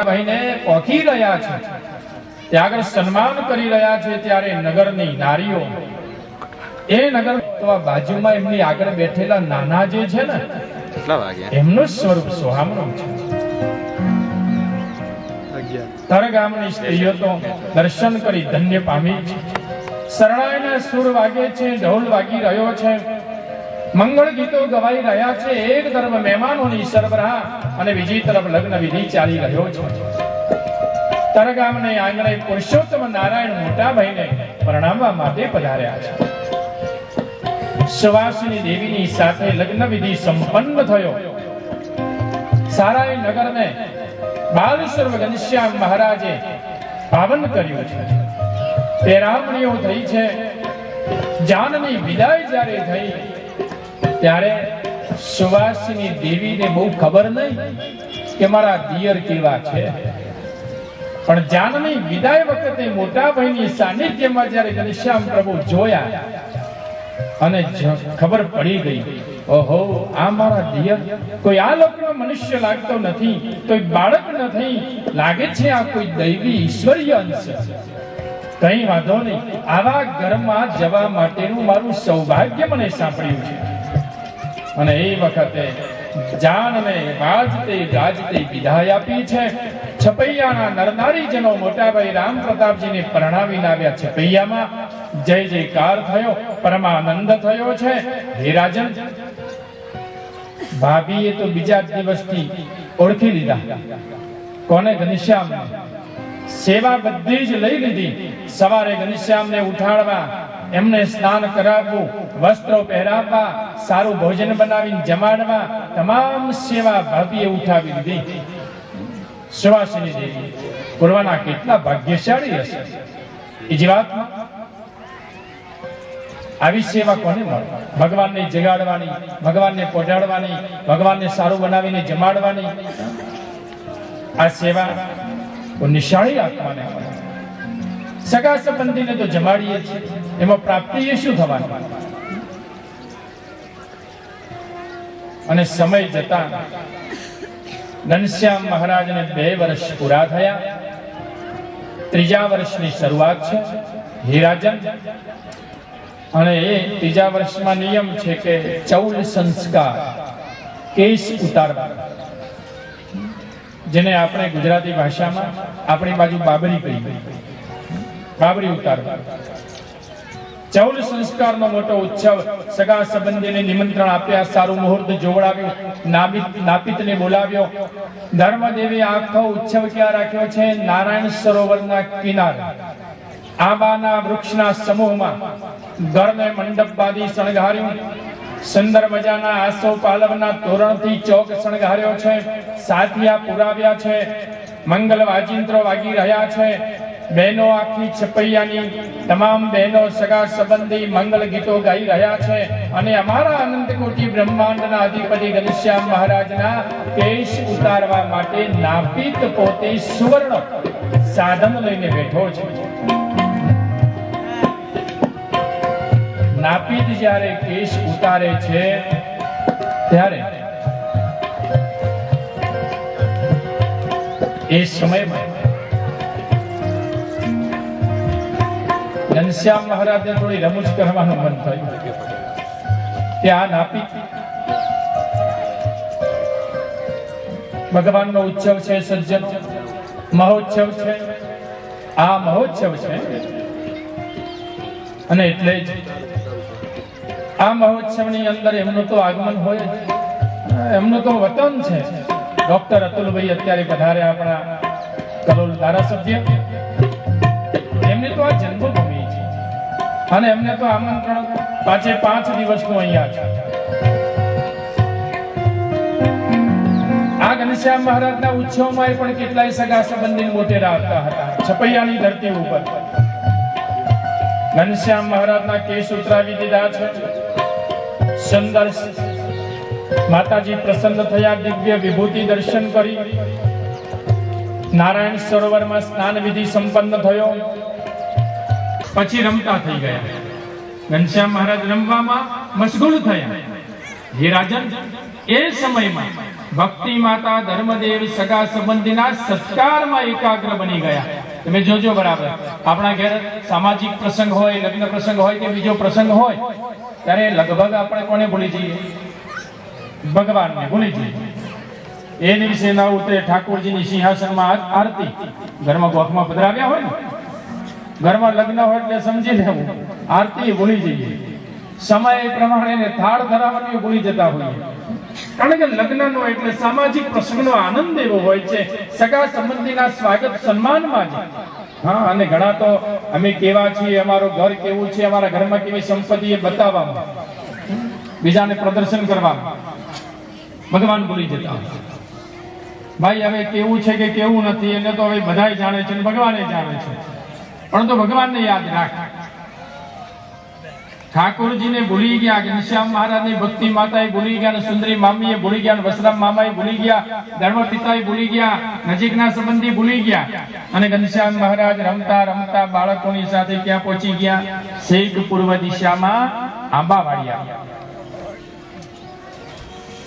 ભાઈને પોખી રહ્યા છે, ત્યાં આગળ સન્માન કરી રહ્યા છે, ત્યારે નગરની નારીઓ એ નગર તો બાજુમાં એમની આગળ બેઠેલા નાના જે છે ને એમનું સ્વરૂપ સોહામણું છે. તરગામની સ્ત્રીઓ તો દર્શન કરી ધન્ય પામી છે. શરણાઈના સુર વાગે છે, ઢોલ વાગી રહ્યો છે, મંગળ ગીતો ગવાઈ રહ્યા છે. એક તરફ મહેમાનોની સરબરાહ અને બીજી તરફ લગ્ન વિધિ ચાલી રહ્યો છે. તરગામને આંગણે પુરુષોત્તમ નારાયણ મોટા ભાઈને પરણાવવા માટે પધાર્યા છે. સુવાસિની દેવીની સાથે લગ્ન વિધિ સંપન્ન થયો. સારાઈ નગરને બાલ સર્વ ઘનશ્યામ મહારાજે પાવન કર્યું છે. પેરામણીઓ થઈ છે. જાનની વિદાય જ્યારે થઈ ત્યારે સુવાસિની દેવીને બહુ ખબર નહીં કે મારા દિયર કેવા છે, પણ જાનની વિદાય વખતે મોટા ભાઈની સાનિધ્યમાં જ્યારે ઘનશ્યામ પ્રભુ જોયા અને ખબર પડી ગઈ, ઓહો આ મારા દિયર કોઈ આ લોકનો મનુષ્ય લાગતો નથી, કોઈ બાળક નથી, લાગે છે આ કોઈ દૈવી ઈશ્વરીય અંશ. કઈ વાંધો નહીં, આવા ઘરમાં જવા માટેનું મારું સૌભાગ્ય મને સાંપડ્યું છે. અને એ વખતે જાનને વાજતે ગાજતે વિદાય આપી છે. છપૈયાના નરનારીજનો મોટાભાઈ રામ પ્રતાપજીને પરણાવીને આવ્યા. છપૈયામાં જય જયકાર થયો, પરમાનંદ થયો છે. હે રાજન, ભાભીએ તો બીજા દિવસથી ઓળખી લીધા. કોને? ઘનશ્યામ. સેવા બધી જ લઈ લીધી. સવારે ઘનશ્યામને ઉઠાડવા, એમને સ્નાન કરાવવું, વસ્ત્રો પહેરાવવા, સારું ભોજન બનાવીને જમાડવા, તમામ સેવા ભાભીએ ઉઠાવી લીધી. સુવાસિની દેવી પૂર્વના કેટલા ભાગ્યશાળી હશે. એ જીવાત્મા આવી સેવા કોને મળે? ભગવાનને જગાડવાની, ભગવાનને પહોંચાડવાની, ભગવાનને સારું બનાવીને જમાડવાની આ સેવા નિશાળી આત્માને મળે. સગા સંબંધીને તો જમાડીએ છીએ, એમાં પ્રાપ્તિ એ શું થવાનું? અને સમય જતા ઘનશ્યામ મહારાજને 2 વર્ષ પૂરા થયા. 3જા વર્ષની શરૂઆત છે. હે રાજન, અને એ 3જા વર્ષમાં નિયમ છે કે ચૌલ સંસ્કાર, કેશ ઉતારવા, જેને આપણે ગુજરાતી ભાષામાં આપણી બાજુ બાબરી કહીએ, બાબરી ઉતારવા. ચૌલ સંસ્કારનો મોટો ઉત્સવ. સગા સંબંધીને નિમંત્રણ આપ્યા, સારું મુહૂર્ત જોવડાવ્યું, નાપિતને બોલાવ્યો. ધર્મદેવી આખો ઉત્સવ ક્યાં રાખ્યો છે? નારાયણ સરોવરના કિનારે, આંબાના વૃક્ષના સમૂહમાં ઘરને મંડપ બાંધી શણગાર્યું. સુંદર મજાના આસો પાલવના તોરણથી ચોક શણગાર્યો છે. સાથિયા પુરાવ્યા છે. મંગલ વાજિંત્રો વાગી રહ્યા છે. બહેનો આખી છપૈયાની તમામ બહેનો, સગા સંબંધી મંગલ ગીતો ગાઈ રહ્યા છે. અને અમારા અનંત કોટી બ્રહ્માંડના અધિપતિ ઘનશ્યામ મહારાજના કેશ ઉતારવા માટે નાપિત પોતે સુવર્ણ સાધન લઈને બેઠો છે. નાપિત જ્યારે કેશ ઉતારે છે ત્યારે એ સમયમાં ઘનશ્યામ મહારાજને થોડી રમૂજ કરવાનું મન થયું કે આ નાપિત ભગવાનનો ઉત્સવ છે, સજ્જનો મહોત્સવ છે, આ મહોત્સવ છે. અને એટલે જ આ મહોત્સવની અંદર એમનું તો આગમન હોય જ, એમનું તો વતન છે. ડોક્ટર અતુલભાઈ અત્યારે પધાર્યા, આપણા કલોલ ધારાસભ્ય. એમની તો આ જન્મભૂમિ છે અને એમને તો આમંત્રણ 5 દિવસનું અહીંયા છે. આ ઘનશ્યામ મહારાજના ઉત્સવમાં પણ કેટલાય સગા સંબંધી મોટેરા આવતા હતા. છપૈયાની ધરતી ઉપર ઘનશ્યામ મહારાજના કેશ ઉતરાવી દીધા છે. સુંદર માતાજી પ્રસન્ન થયા. દિવ્ય વિભૂતિ દર્શન કરી નારાયણ સરોવરમાં સ્નાન વિધિ સંપન્ન થયો. પછી રમતા થઈ ગયા. ઘનશ્યામ મહારાજ રમવામાં મશગુલ થયા. હે રાજન, એ સમયમાં ભક્તિ માતા ધર્મદેવ સગા સંબંધીના સત્કારમાં એકાગ્ર બની ગયા. તમે જોજો બરાબર, આપણા ઘેર સામાજિક પ્રસંગ હોય, લગ્ન પ્રસંગ હોય કે બીજો પ્રસંગ હોય, ત્યારે લગભગ આપણે કોને ભૂલી જઈએ? ભગવાનને ભૂલી જઈએ. એ દિવસે ના ઉતરે ઠાકોરજીની સિંહાસનમાં આરતી, ઘરમાં ગોખમાં પધરાવ્યા હોય ને, ઘરમાં લગ્ન હોય એટલે સમજી લેવું આરતી ભૂલી જઈએ. સમય પ્રમાણે થાળ ધરાવવાની ભૂલી જતા હોઈએ. કારણ કે લગ્નનો એટલે સામાજિક પ્રસંગનો આનંદ એવો હોય છે, સગા સંબંધીના સ્વાગત સન્માનમાં જ. હા, અને ઘણા તો અમે કેવા છીએ, અમારું ઘર કેવું છે, અમારા ઘરમાં કેવી સંપત્તિ એ બતાવવામાં, બીજાને પ્રદર્શન કરવામાં ભગવાન ભૂલી જતા. ભાઈ હવે કેવું છે કે કેવું નથી એને તો હવે બધાય જાણે છે, ભગવાને જાણે છે, પરંતુ ભગવાનને યાદ રાખ. ઠાકોરજીને ભૂલી ગયા, ઘનશ્યામ મહારાજની ભક્તિ માતાએ ભૂલી ગયા, અને સુંદરી મામીએ ભૂલી ગયા, વસરામ મામાએ ભૂલી ગયા, ધર્મ પિતાએ ભૂલી ગયા, નજીકના સંબંધી ભૂલી ગયા, અને ઘનશ્યામ મહારાજ રમતા રમતા બાળકોની સાથે ક્યાં પહોંચી ગયા? શેખ પૂર્વ દિશામાં આંબાવાડિયા.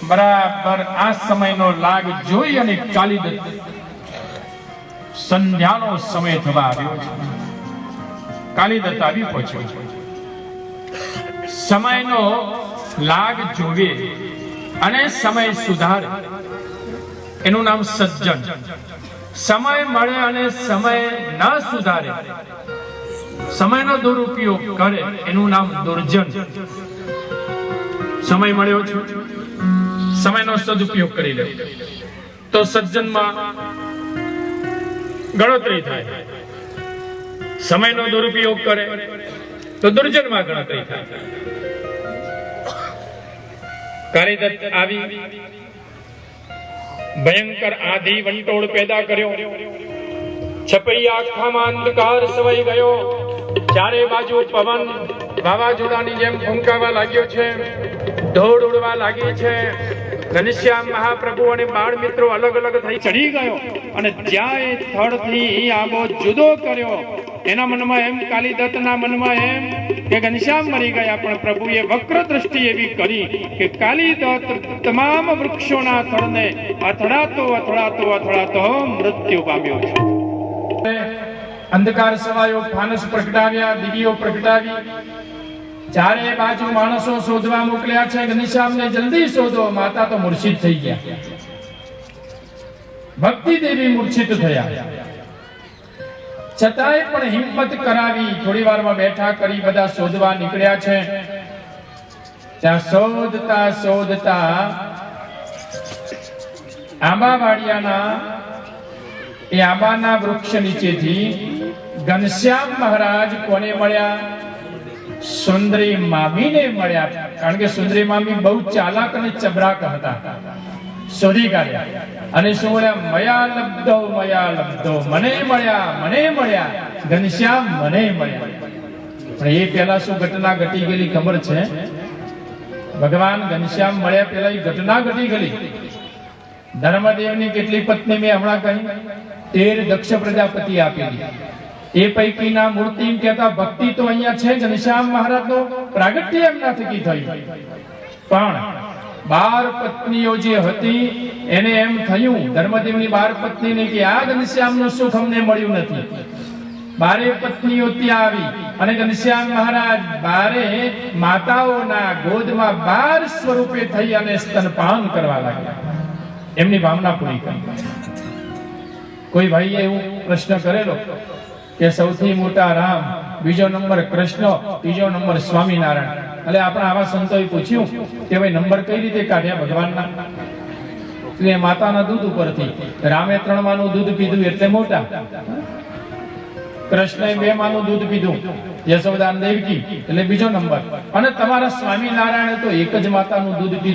બરાબર આ સમયનો લાગ જોઈ અને કાલિદત્ત સંધ્યાનો સમય થવા આવ્યો છે. કાલિદત્ત આવી પહોંચ્યો છે. સમયનો લાગ જોવે અને સમય સુધારે એનું નામ સજ્જન. સમય મળે અને સમય ન સુધારે, સમયનો દુરુપયોગ કરે એનું નામ દુર્જન. સમય મળ્યો છે, સમયનો સદુપયોગ કરી લે તો સજ્જનમાં ગણતરી થાય. સમયનો દુરુપયોગ કરે તો દુર્જનમાં ગણતરી થાય. કાલિદત્ત આવી ભયંકર આધી વંટોળ પેદા કર્યો. છપૈયા આખામાં અંધકાર સવાઈ ગયો. ચારે બાજુ પવન વાવાઝોડાની જેમ ફૂંકાવા લાગ્યો છે, ધોળ ઉડવા લાગી છે. ઘનશ્યામ મહાપ્રભુ અને બાળ મિત્રો અલગ અલગ થઈ ચડી ગયો, અને જ્યાં એ થળથી આબો જુદો કર્યો, એના મનમાં એમ, કાલિદત્તના મનમાં એમ કે ઘનશ્યામ મરી ગયા, પણ પ્રભુએ વક્ર દ્રષ્ટિ એવી કરી કે કાલિદત્ત તમામ વૃક્ષોના થળને અથડાતો અથડાતો અથડાતો મૃત્યુ પામ્યો છે. અંધકાર સવાયો, ફાનસ પ્રગટાવ્યા, દીવીઓ પ્રગટાવી, ચારે બાજુ માણસો શોધવા મોકલ્યા છે. ઘનશ્યામને જલ્દી શોધો, માતા તો મૂર્છિત થઈ ગયા. ભક્તિ દેવી મૂર્છિત થયા, છતાંય પણ હિંમત કરાવી થોડી વારમાં બેઠા કરી બધા શોધવા નીકળ્યા છે. ત્યાં શોધતા શોધતા આંબાવાડિયાના એ આંબાના વૃક્ષ નીચેથી ઘનશ્યામ મહારાજ કોને મળ્યા? સુંદરી મામીને મળ્યા. કારણ કે સુંદરી મામી બહુ ચાલાક અને ચબરાક હતા. શોધી કાઢ્યા અને શું બોલ્યા? મયા લબ્ધો મને મળ્યા ઘનશ્યામ, મને મળ્યા. પણ એ પહેલા શું ઘટના ઘટી ગયેલી ખબર છે? ભગવાન ઘનશ્યામ મળ્યા પહેલા એ ઘટના ઘટી ગયેલી. ધર્મદેવની કેટલી પત્ની મેં હમણાં કહી? 13 દક્ષ પ્રજાપતિ આપેલી. એ પૈકીના મૂર્તિ કહેતા ભક્તિ તો અહીંયા છે, ઘનશ્યામ મહારાજનો પ્રાગટ્ય એમના થકી થયું. પણ 12 પત્નીઓ જે હતી એને એમ થયું, ધર્મદેવની 12 પત્નીને, કે આ ઘનશ્યામનું સુખ અમને મળ્યું નથી. 12 પત્નીઓ ત્યાં આવી અને ઘનશ્યામ મહારાજ 12 માતાઓના ગોદમાં 12 સ્વરૂપે થઈ અને સ્તનપાન કરવા લાગ્યા. એમની ભાવના પૂરી કરી. કોઈ ભાઈએ એવું પ્રશ્ન કરેલો કે સૌથી મોટા રામ, બીજો નંબર કૃષ્ણ, ત્રીજો નંબર સ્વામિનારાયણ. એટલે આપણા આવા સંતોએ પૂછ્યું કે ભાઈ નંબર કઈ રીતે કાઢ્યા ભગવાનના? એટલે માતાના દૂધ ઉપરથી. રામે 3 માનું દૂધ પીધું એટલે મોટા, કૃષ્ણએ 2 માનું દૂધ પીધું, યશોદા દેવકી એટલે બીજો નંબર, અને તમારા સ્વામિનારાયણે તો એક જ માતાનું દૂધ પીધું